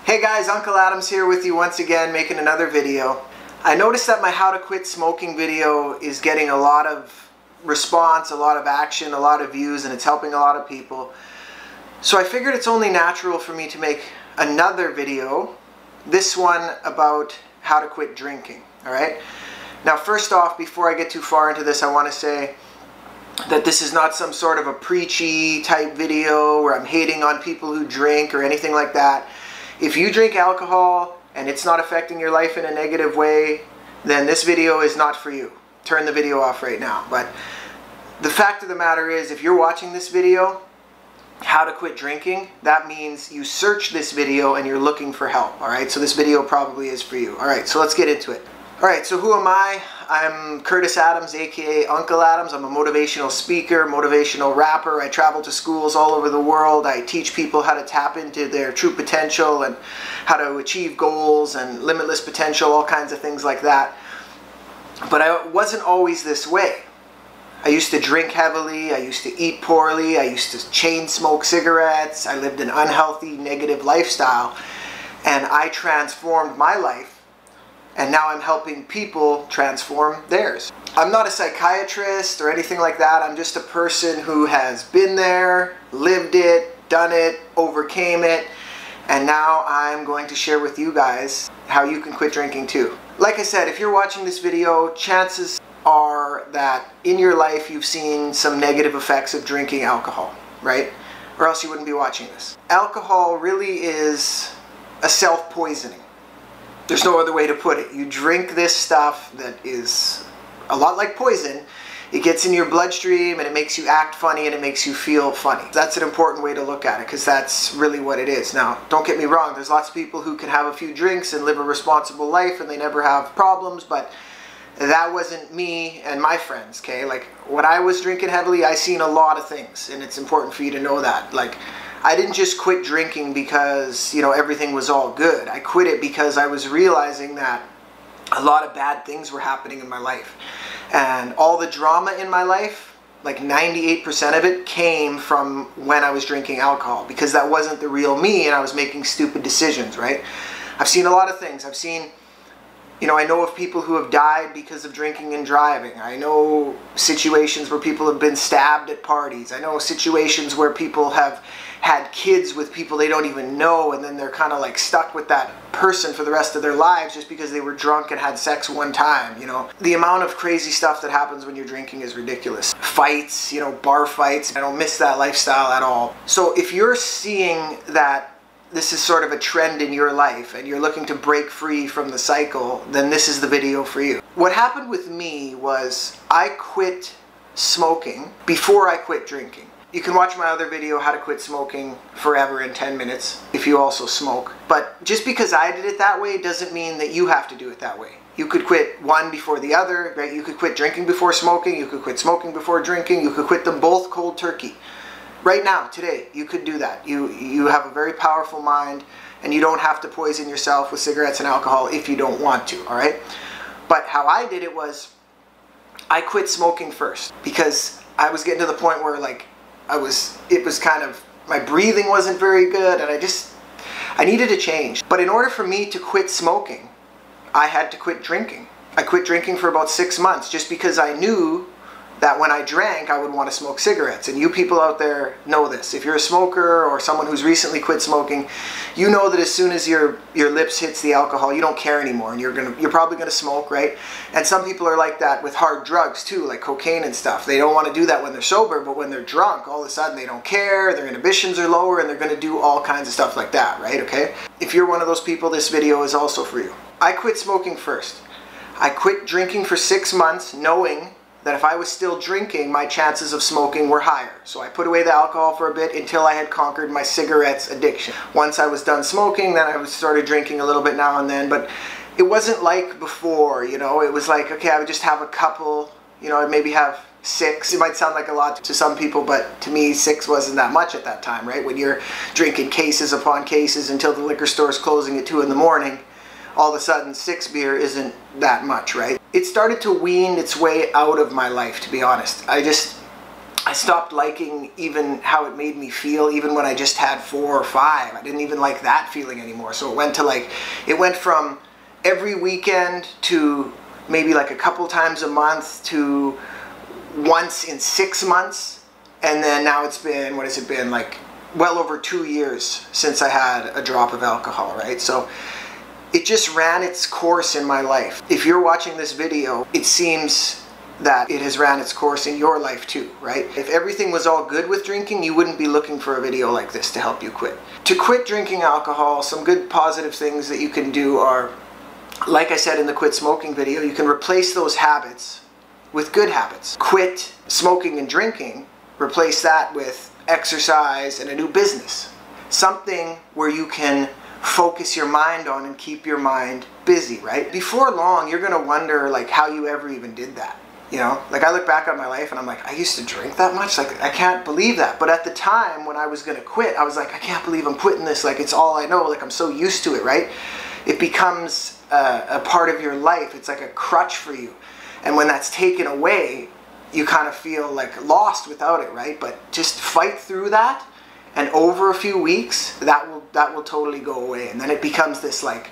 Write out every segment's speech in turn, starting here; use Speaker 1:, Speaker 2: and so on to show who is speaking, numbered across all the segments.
Speaker 1: Hey guys, Uncle Adams here with you once again, making another video. I noticed that my how to quit smoking video is getting a lot of response, a lot of action, a lot of views, and it's helping a lot of people. So I figured it's only natural for me to make another video, this one about how to quit drinking, alright? Now first off, before I get too far into this, I want to say that this is not some sort of a preachy type video where I'm hating on people who drink or anything like that. If you drink alcohol and it's not affecting your life in a negative way, then this video is not for you. Turn the video off right now. But the fact of the matter is, if you're watching this video, how to quit drinking, that means you search this video and you're looking for help, alright? So this video probably is for you. Alright, so let's get into it. Alright, so who am I? I'm Curtis Adams, aka Uncle Adams. I'm a motivational speaker, motivational rapper. I travel to schools all over the world. I teach people how to tap into their true potential and how to achieve goals and limitless potential, all kinds of things like that. But I wasn't always this way. I used to drink heavily, I used to eat poorly, I used to chain smoke cigarettes, I lived an unhealthy, negative lifestyle, and I transformed my life. And now I'm helping people transform theirs. I'm not a psychiatrist or anything like that. I'm just a person who has been there, lived it, done it, overcame it, and now I'm going to share with you guys how you can quit drinking too. Like I said, if you're watching this video, chances are that in your life you've seen some negative effects of drinking alcohol, right? Or else you wouldn't be watching this. Alcohol really is a self-poisoning. There's no other way to put it. You drink this stuff that is a lot like poison. It gets in your bloodstream and it makes you act funny and it makes you feel funny. That's an important way to look at it because that's really what it is. Now, don't get me wrong. There's lots of people who can have a few drinks and live a responsible life and they never have problems, but that wasn't me and my friends, okay? Like, when I was drinking heavily, I seen a lot of things, and it's important for you to know that. Like, I didn't just quit drinking because, you know, everything was all good. I quit it because I was realizing that a lot of bad things were happening in my life. And all the drama in my life, like 98% of it came from when I was drinking alcohol, because that wasn't the real me and I was making stupid decisions, right? I've seen a lot of things. I've seen, you know, I know of people who have died because of drinking and driving. I know situations where people have been stabbed at parties. I know situations where people have had kids with people they don't even know, and then they're kind of like stuck with that person for the rest of their lives just because they were drunk and had sex one time, you know. The amount of crazy stuff that happens when you're drinking is ridiculous. Fights, you know, bar fights. I don't miss that lifestyle at all. So if you're seeing that this is sort of a trend in your life and you're looking to break free from the cycle, then this is the video for you. What happened with me was I quit smoking before I quit drinking. You can watch my other video, How to Quit Smoking Forever in 10 Minutes, if you also smoke. But just because I did it that way doesn't mean that you have to do it that way. You could quit one before the other, right? You could quit drinking before smoking, you could quit smoking before drinking, you could quit them both cold turkey. Right now, today, you could do that. You have a very powerful mind, and you don't have to poison yourself with cigarettes and alcohol if you don't want to, all right? But how I did it was, I quit smoking first, because I was getting to the point where, like, it was kind of, my breathing wasn't very good, and I needed a change. But in order for me to quit smoking, I had to quit drinking. I quit drinking for about 6 months, just because I knew that when I drank, I would want to smoke cigarettes. And you people out there know this. If you're a smoker or someone who's recently quit smoking, you know that as soon as your lips hits the alcohol, you don't care anymore, and you're probably gonna smoke, right? And some people are like that with hard drugs too, like cocaine and stuff. They don't want to do that when they're sober, but when they're drunk, all of a sudden they don't care, their inhibitions are lower, and they're gonna do all kinds of stuff like that, right? Okay? If you're one of those people, this video is also for you. I quit smoking first. I quit drinking for 6 months, knowing that if I was still drinking, my chances of smoking were higher. So I put away the alcohol for a bit until I had conquered my cigarettes addiction. Once I was done smoking, then I started drinking a little bit now and then, but it wasn't like before, you know. It was like, okay, I would just have a couple, you know, I'd maybe have 6. It might sound like a lot to some people, but to me 6 wasn't that much at that time, right? When you're drinking cases upon cases until the liquor store's closing at 2 in the morning, all of a sudden 6 beer isn't that much, right? It started to wean its way out of my life, to be honest. I I stopped liking even how it made me feel, even when I just had 4 or 5. I didn't even like that feeling anymore. So it went from every weekend to maybe like a couple times a month to once in 6 months. And then now it's been, what has it been, like well over 2 years since I had a drop of alcohol, right? So it just ran its course in my life. If you're watching this video, it seems that it has ran its course in your life too, right? If everything was all good with drinking, you wouldn't be looking for a video like this to help you quit. To quit drinking alcohol, some good positive things that you can do are, like I said in the quit smoking video, you can replace those habits with good habits. Quit smoking and drinking, replace that with exercise and a new business. Something where you can focus your mind on and keep your mind busy, right? Before long, you're gonna wonder like how you ever even did that. You know, like I look back on my life and I'm like, I used to drink that much? Like, I can't believe that. But at the time when I was gonna quit, I was like, I can't believe I'm quitting this. Like, it's all I know. Like, I'm so used to it, right? It becomes a part of your life. It's like a crutch for you. And when that's taken away, you kind of feel like lost without it, right? But just fight through that, and over a few weeks, that will totally go away. And then it becomes this like,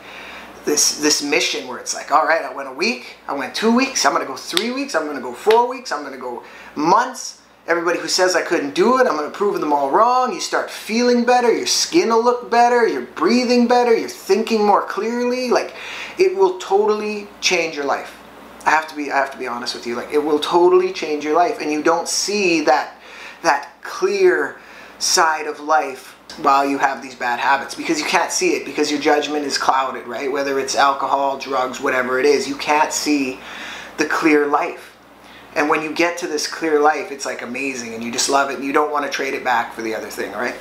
Speaker 1: this mission where it's like, all right, I went a week, I went 2 weeks, I'm gonna go 3 weeks, I'm gonna go 4 weeks, I'm gonna go months. Everybody who says I couldn't do it, I'm gonna prove them all wrong. You start feeling better, your skin will look better, you're breathing better, you're thinking more clearly. Like, it will totally change your life. I have to be honest with you. Like, it will totally change your life, and you don't see that clear side of life while you have these bad habits, because you can't see it, because your judgment is clouded, right? Whether it's alcohol, drugs, whatever it is, you can't see the clear life. And when you get to this clear life, it's like amazing, and you just love it, and you don't want to trade it back for the other thing, right?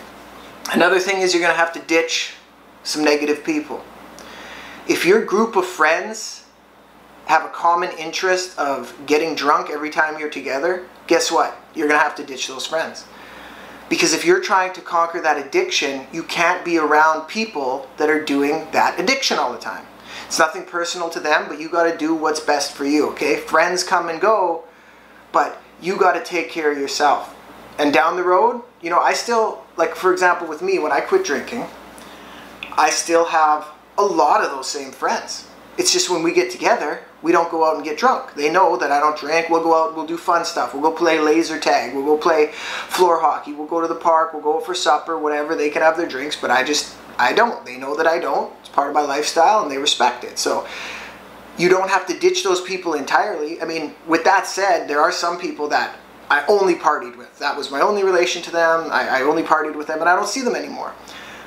Speaker 1: Another thing is you're going to have to ditch some negative people. If your group of friends have a common interest of getting drunk every time you're together, guess what? You're going to have to ditch those friends. Because if you're trying to conquer that addiction, you can't be around people that are doing that addiction all the time. It's nothing personal to them, but you got to do what's best for you, okay? Friends come and go, but you got to take care of yourself. And down the road, you know, I still, like for example with me, when I quit drinking, I still have a lot of those same friends. It's just when we get together, we don't go out and get drunk. They know that I don't drink. We'll go out, we'll do fun stuff. We'll go play laser tag. We'll go play floor hockey. We'll go to the park. We'll go out for supper, whatever. They can have their drinks, but I don't. They know that I don't. It's part of my lifestyle, and they respect it. So you don't have to ditch those people entirely. I mean, with that said, there are some people that I only partied with. That was my only relation to them. I only partied with them, and I don't see them anymore.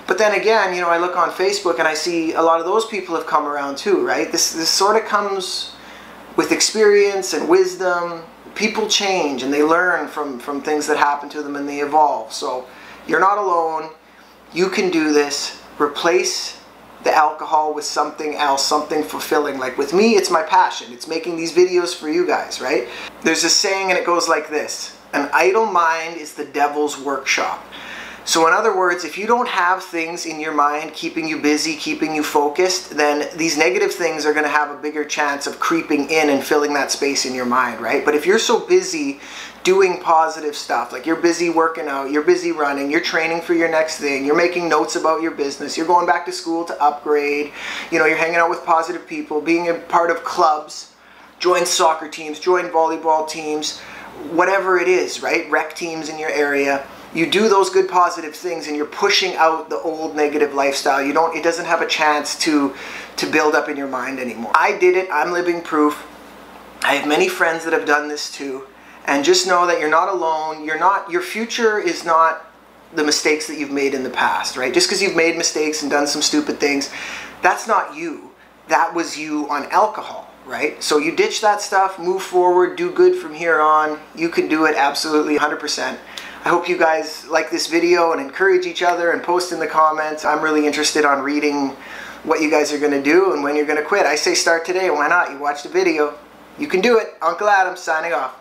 Speaker 1: But then again, you know, I look on Facebook and I see a lot of those people have come around too, right? This sort of comes with experience and wisdom. People change and they learn from things that happen to them, and they evolve. So you're not alone. You can do this. Replace the alcohol with something else, something fulfilling. Like with me, it's my passion. It's making these videos for you guys, right? There's a saying and it goes like this: an idle mind is the devil's workshop. So in other words, if you don't have things in your mind keeping you busy, keeping you focused, then these negative things are going to have a bigger chance of creeping in and filling that space in your mind, right? But if you're so busy doing positive stuff, like you're busy working out, you're busy running, you're training for your next thing, you're making notes about your business, you're going back to school to upgrade, you know, you're hanging out with positive people, being a part of clubs, join soccer teams, join volleyball teams, whatever it is, right? Rec teams in your area. You do those good positive things and you're pushing out the old negative lifestyle. It doesn't have a chance to build up in your mind anymore. I did it. I'm living proof. I have many friends that have done this too. And just know that you're not alone. Your future is not the mistakes that you've made in the past, right? Just because you've made mistakes and done some stupid things, that's not you. That was you on alcohol, right? So you ditch that stuff, move forward, do good from here on. You can do it absolutely 100%. I hope you guys like this video and encourage each other and post in the comments. I'm really interested on reading what you guys are going to do and when you're going to quit. I say start today. Why not? You watch the video. You can do it. Uncle Adam signing off.